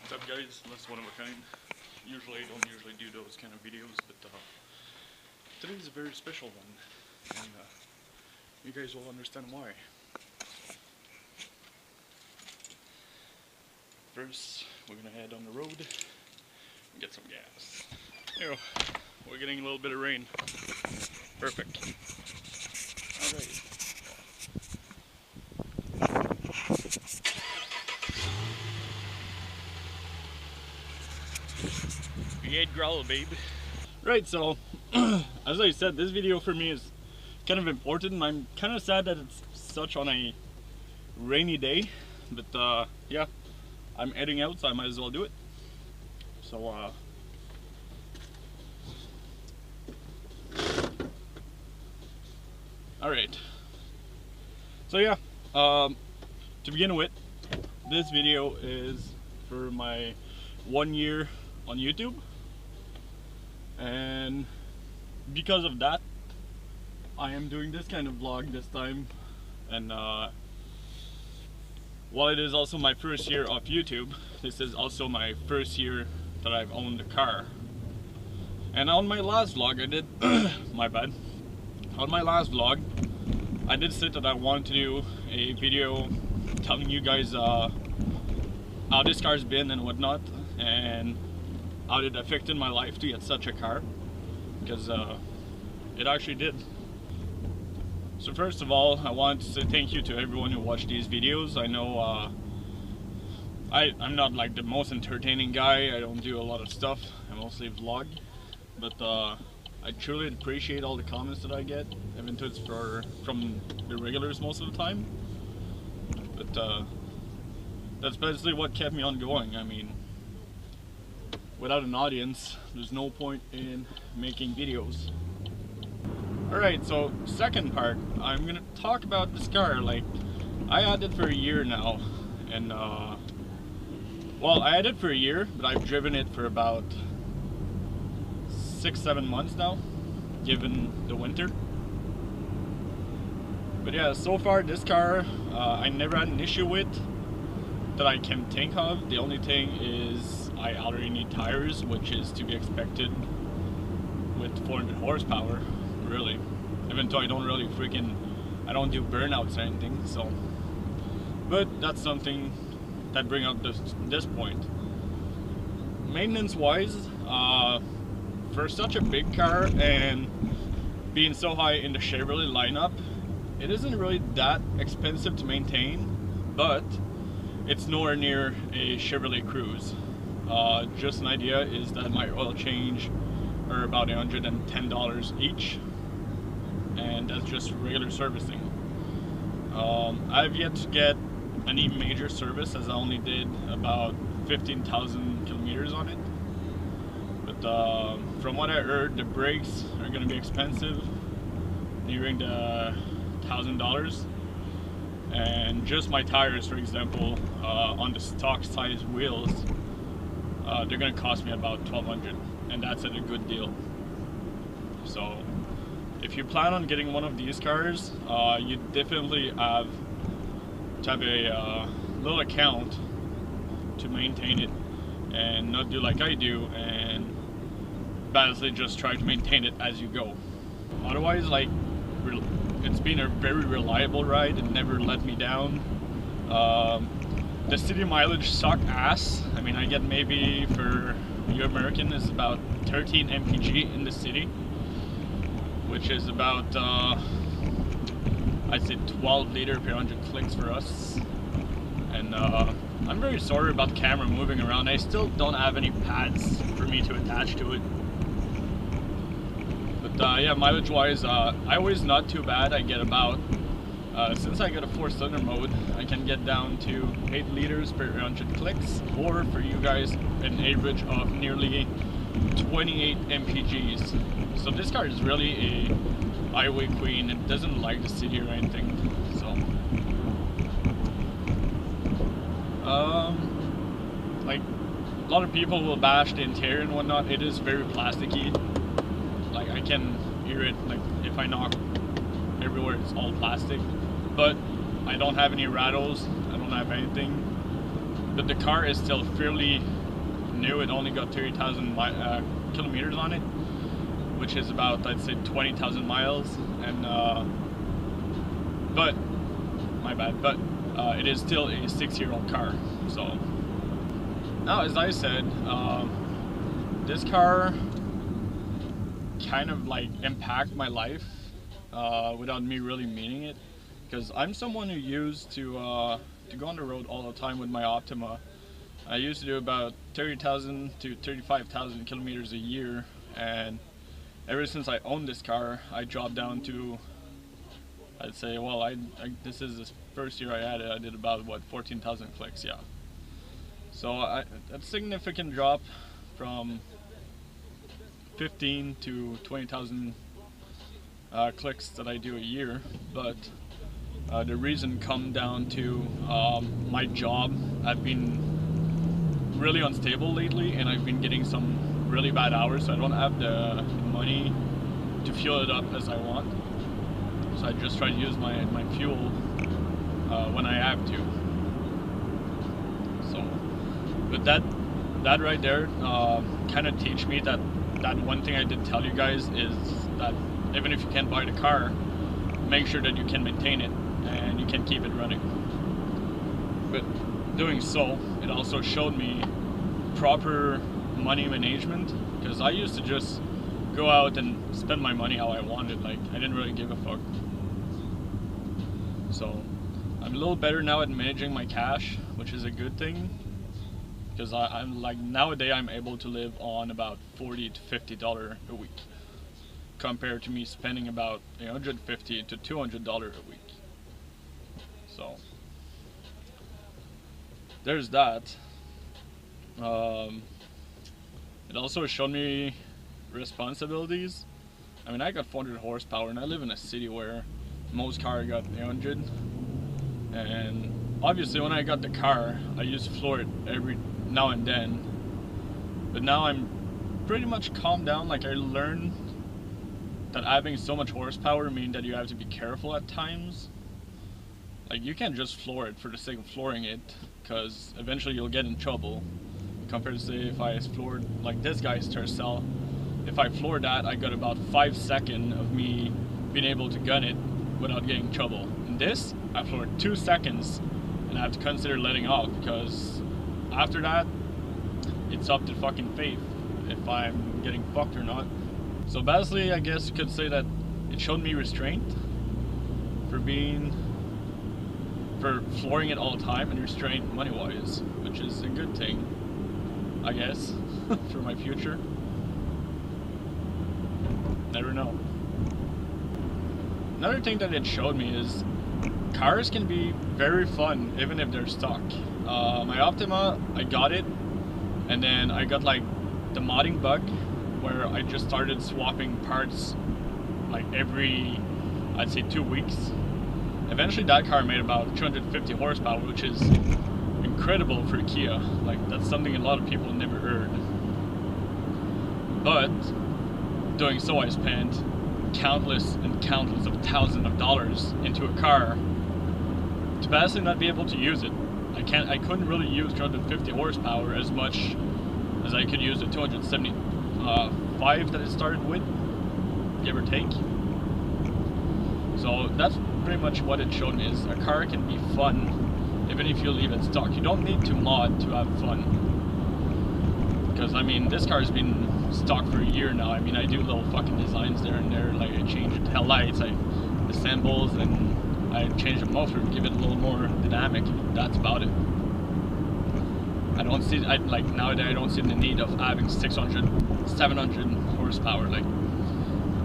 What's up guys, that's one of a kind. Usually I don't usually do those kind of videos, but today's a very special one, and you guys will understand why. First, we're gonna head on the road and get some gas. Ew, we're getting a little bit of rain. Perfect. Alright. V8 growl, babe. Right, so as I said, this video for me is kind of important. I'm kind of sad that it's such on a rainy day, but yeah, I'm heading out, so I might as well do it. So alright. So yeah, to begin with, this video is for my 1 year on YouTube, and because of that I am doing this kind of vlog this time. And while it is also my first year of YouTube, this is also my first year that I've owned a car. And on my last vlog I did my bad, on my last vlog I did say that I wanted to do a video telling you guys how this car's been and whatnot, and how it affected my life to get such a car, because it actually did. So first of all, I want to say thank you to everyone who watched these videos. I know I'm not like the most entertaining guy. I don't do a lot of stuff. I mostly vlog, but I truly appreciate all the comments that I get, even though it's from the regulars most of the time. But that's basically what kept me on going. I mean, without an audience, there's no point in making videos. Alright, so second part, I'm gonna talk about this car. Like, I had it for a year now, and well, I had it for a year, but I've driven it for about 6-7 months now, given the winter. But yeah, so far this car, I never had an issue with that I can think of. The only thing is I already need tires, which is to be expected with 400 horsepower, really. Even though I don't really I don't do burnouts or anything, so. But that's something that brings up this point. Maintenance wise, for such a big car and being so high in the Chevrolet lineup, it isn't really that expensive to maintain, but it's nowhere near a Chevrolet Cruze. Just an idea is that my oil change are about $110 each, and that's just regular servicing. I've yet to get any major service, as I only did about 15,000 kilometers on it. But from what I heard, the brakes are going to be expensive, nearing the $1,000. And just my tires, for example, on the stock size wheels, they're going to cost me about $1,200, and that's at a good deal. So if you plan on getting one of these cars, you definitely have to have a little account to maintain it, and not do like I do and basically just try to maintain it as you go. Otherwise, like, it's been a very reliable ride and never let me down. The city mileage suck ass. I mean, I get maybe, for you American, is about 13 mpg in the city, which is about I'd say 12 liter per 100 clicks for us. And I'm very sorry about the camera moving around. I still don't have any pads for me to attach to it. But yeah, mileage wise, I was not too bad. I get about, since I got a 4-cylinder mode, I can get down to 8 liters per 100 clicks, or for you guys, an average of nearly 28 mpgs. So this car is really a highway queen. It doesn't like the city or anything. So like, a lot of people will bash the interior and whatnot. It is very plasticky. Like, I can hear it, like, if I knock everywhere, it's all plastic. But I don't have any rattles, I don't have anything. but the car is still fairly new. It only got 30,000 kilometers on it, which is about, I'd say, 20,000 miles. And but my bad, but it is still a 6-year-old car. So now, as I said, this car kind of like impact my life without me really meaning it, because I'm someone who used to go on the road all the time with my Optima. I used to do about 30,000 to 35,000 kilometers a year, and ever since I owned this car, I dropped down to, I'd say, well, this is the first year I had it, I did about, what, 14,000 clicks, yeah. So a significant drop from 15 to 20,000 clicks that I do a year, but the reason come down to my job. I've been really unstable lately, and I've been getting some really bad hours, so I don't have the money to fuel it up as I want. So I just try to use my fuel when I have to. So, but that right there kind of teach me that one thing I did tell you guys is that even if you can't buy the car, make sure that you can maintain it and you can keep it running. But doing so, it also showed me proper money management, because I used to just go out and spend my money how I wanted. Like, I didn't really give a fuck. So I'm a little better now at managing my cash, which is a good thing, because I'm like, nowadays I'm able to live on about $40 to $50 a week, compared to me spending about $150 to $200 a week. So there's that. It also showed me responsibilities. I mean, I got 400 horsepower, and I live in a city where most cars got 100. And obviously, when I got the car, I used to floor it every now and then. But now I'm pretty much calmed down. Like, I learned that having so much horsepower means that you have to be careful at times. Like, you can't just floor it for the sake of flooring it, because eventually you'll get in trouble. Compared to, say, if I floored like this guy's Tercel, if I floored that, I got about 5 seconds of me being able to gun it without getting in trouble. In this, I floored 2 seconds, and I have to consider letting off, because after that, it's up to fucking fate if I'm getting fucked or not. So basically, I guess you could say that it showed me restraint for flooring it all the time, and restraint money-wise, which is a good thing, I guess, for my future. Never know. Another thing that it showed me is cars can be very fun even if they're stock. My Optima, I got it, and then I got like the modding bug where I just started swapping parts like every, I'd say, 2 weeks. Eventually that car made about 250 horsepower, which is incredible for Kia. Like, that's something a lot of people never heard. But doing so, I spent countless and countless of thousands of dollars into a car to basically not be able to use it. I couldn't really use 250 horsepower as much as I could use the 275 that it started with, give or take. So that's pretty much what it showed me, is a car can be fun even if you leave it stock. You don't need to mod to have fun. Because, I mean, this car's been stock for a year now. I mean, I do little fucking designs there and there, like I change the tail lights, I assembles, and I change the muffler to give it a little more dynamic. That's about it. I don't see, like, nowadays I don't see the need of having 600, 700 horsepower, like,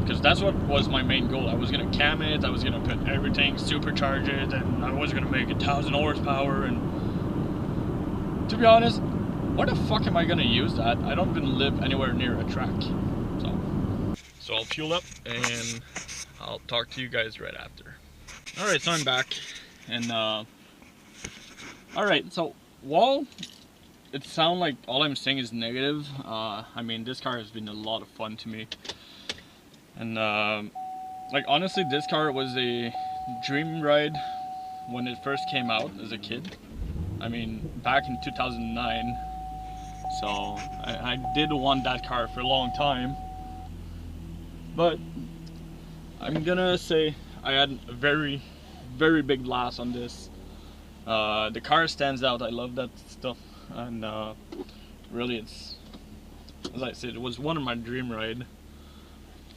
because that's what was my main goal. I was gonna cam it, I was gonna put everything, supercharge it, and I was gonna make 1,000 horsepower. And to be honest, where the fuck am I gonna use that? I don't even live anywhere near a track. So I'll fuel up and I'll talk to you guys right after. Alright, so I'm back, and alright, so while it sounds like all I'm saying is negative, I mean, this car has been a lot of fun to me. And like, honestly, this car was a dream ride when it first came out as a kid. I mean, back in 2009. So I did want that car for a long time. But I'm gonna say I had a very, very big loss on this. The car stands out. I love that stuff, and really, it's, as I said, it was one of my dream ride.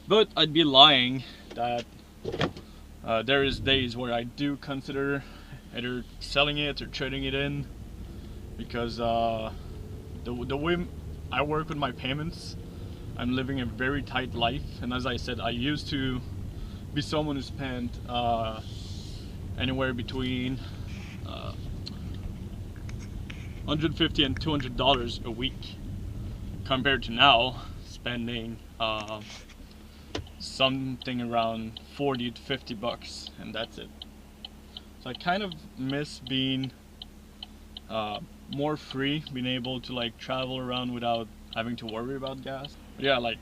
But I'd be lying that there is days where I do consider either selling it or trading it in, because the way I work with my payments, I'm living a very tight life, and as I said, I used to be someone who spent anywhere between $150 and $200 a week, compared to now spending something around 40 to 50 bucks, and that's it. So I kind of miss being more free, being able to like travel around without having to worry about gas. But yeah, like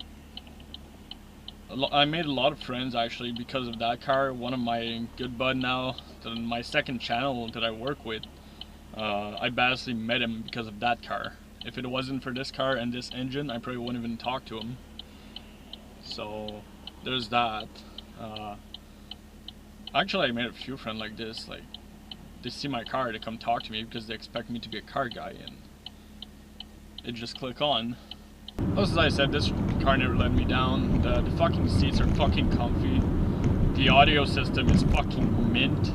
I made a lot of friends actually because of that car. One of my good bud now, my second channel that I work with, I basically met him because of that car. If it wasn't for this car and this engine, I probably wouldn't even talk to him. So there's that. Actually, I made a few friends like this. Like, they see my car, they come talk to me because they expect me to be a car guy, and it just click on. Plus, as I said, this car never let me down. The fucking seats are fucking comfy. The audio system is fucking mint.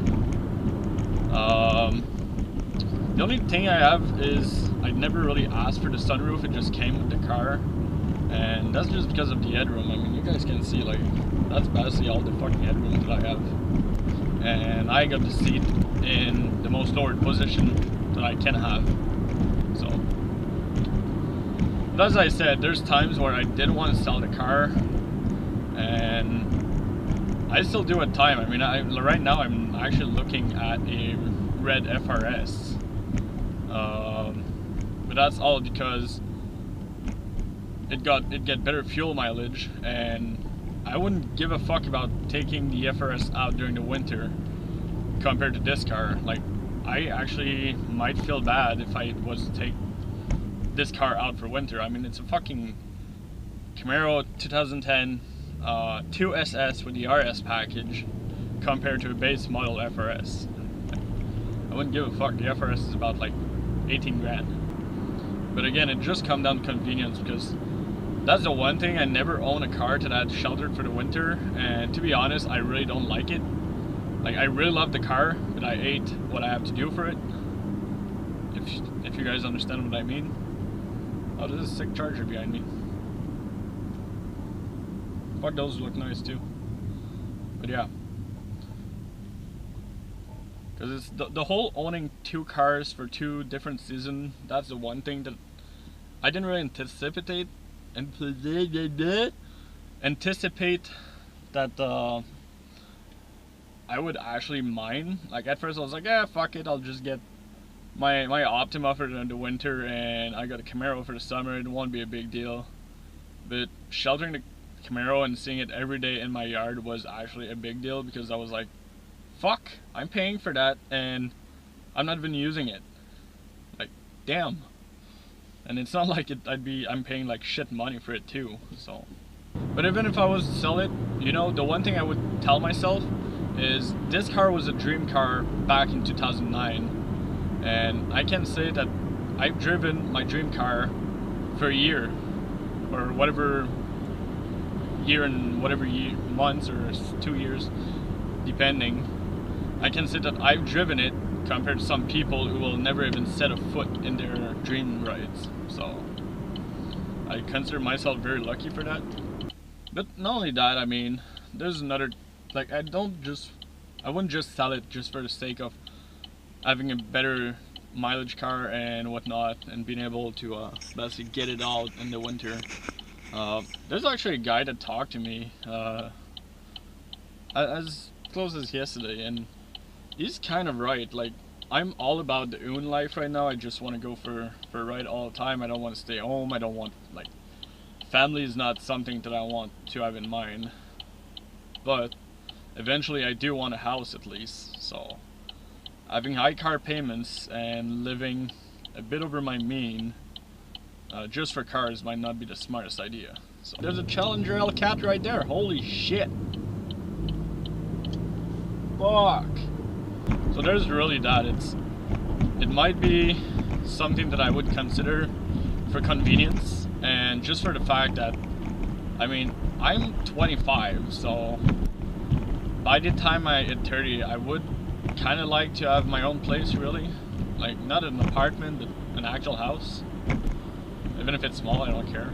The only thing I have is I never really asked for the sunroof. It just came with the car, and that's just because of the headroom. I mean, you guys can see, like, that's basically all the fucking headroom that I have, and I got the seat in the most lowered position that I can have. So, but as I said, there's times where I did want to sell the car, and I still do at time. I mean, right now I'm actually looking at a red FRS, but that's all because it get better fuel mileage, and I wouldn't give a fuck about taking the FRS out during the winter compared to this car. Like, I actually might feel bad if I was to take this car out for winter. I mean, it's a fucking Camaro 2010 2SS with the RS package compared to a base model FRS. I wouldn't give a fuck. The FRS is about like 18 grand. But again, it just comes down to convenience, because that's the one thing. I never own a car that had sheltered for the winter, and to be honest, I really don't like it. Like, I really love the car, but I hate what I have to do for it. If you guys understand what I mean. Oh, there's a sick Charger behind me. Fuck, those look nice too. But yeah. Because it's the whole owning two cars for two different seasons, that's the one thing that I didn't really anticipate that I would actually mind. Like, at first I was like, yeah, fuck it, I'll just get my Optima for the winter, and I got a Camaro for the summer. It won't be a big deal. But sheltering the Camaro and seeing it every day in my yard was actually a big deal, because I was like, fuck, I'm paying for that and I'm not even using it. Like, damn. And it's not like I'm paying like shit money for it too. So, but even if I was to sell it, you know, the one thing I would tell myself is this car was a dream car back in 2009, and I can say that I've driven my dream car for a year, or whatever year and whatever months, or 2 years, depending. I can say that I've driven it compared to some people who will never even set a foot in their dream rides. So I consider myself very lucky for that. But not only that, I mean, there's another, like, I wouldn't just sell it just for the sake of having a better mileage car and whatnot, and being able to basically get it out in the winter. There's actually a guy that talked to me as close as yesterday, and he's kind of right. Like, I'm all about the oon life right now. I just want to go for a ride all the time. I don't want to stay home. I don't want, like, family is not something that I want to have in mind. But eventually I do want a house at least, so having high car payments and living a bit over my mean just for cars might not be the smartest idea. So there's a Challenger L-Cat right there. Holy shit. Fuck. So there's really that. It might be something that I would consider for convenience, and just for the fact that, I mean, I'm 25, so by the time I hit 30, I would kind of like to have my own place, really. Like, not an apartment, but an actual house. Even if it's small, I don't care.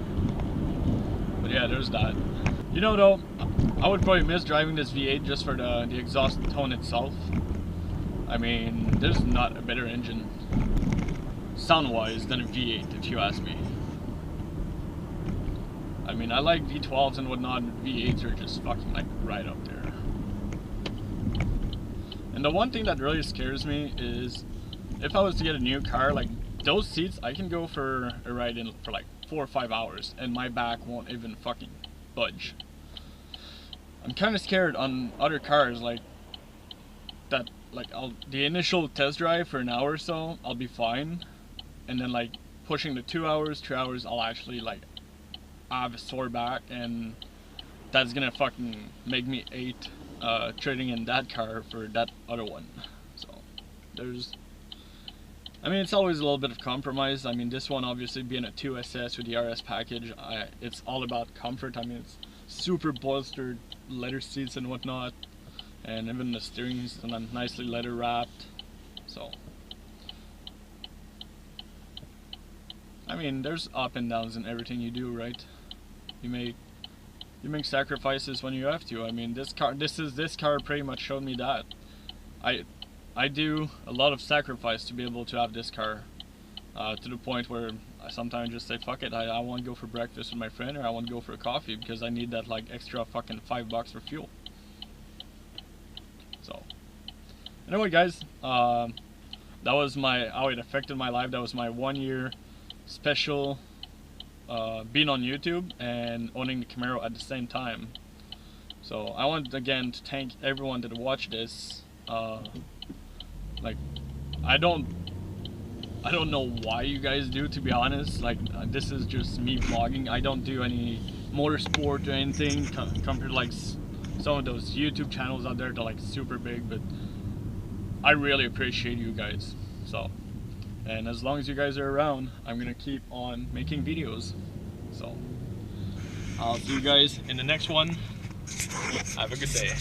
But yeah, there's that. You know, though, I would probably miss driving this V8 just for the exhaust tone itself. I mean, there's not a better engine, sound-wise, than a V8, if you ask me. I mean, I like V12s and whatnot, and V8s are just fucking, like, right up there. And the one thing that really scares me is, if I was to get a new car, like, those seats, I can go for a ride in for like 4 or 5 hours, and my back won't even fucking budge. I'm kind of scared on other cars, like, that, like, the initial test drive for an hour or so, I'll be fine. And then, like, pushing the 2 hours, 3 hours, I'll actually, like, have a sore back, and that's gonna fucking make me hate trading in that car for that other one. So there's, I mean, it's always a little bit of compromise. I mean, this one obviously being a 2SS with the RS package, it's all about comfort. I mean, it's super bolstered leather seats and whatnot, and even the steering is nicely leather wrapped. So I mean, there's up and downs in everything you do, right? You make sacrifices when you have to. I mean, this car pretty much showed me that. I do a lot of sacrifice to be able to have this car, to the point where I sometimes just say, fuck it, I want to go for breakfast with my friend, or I want to go for a coffee because I need that, like, extra fucking $5 for fuel. So anyway, guys, that was how it affected my life. That was my 1 year special being on YouTube and owning the Camaro at the same time. So I want again to thank everyone that watched this. Like, I don't know why you guys do, to be honest. Like, this is just me vlogging. I don't do any motorsport or anything compared to like some of those YouTube channels out there that are like super big, but I really appreciate you guys. So, and as long as you guys are around, I'm gonna keep on making videos. So I'll see you guys in the next one. Have a good day.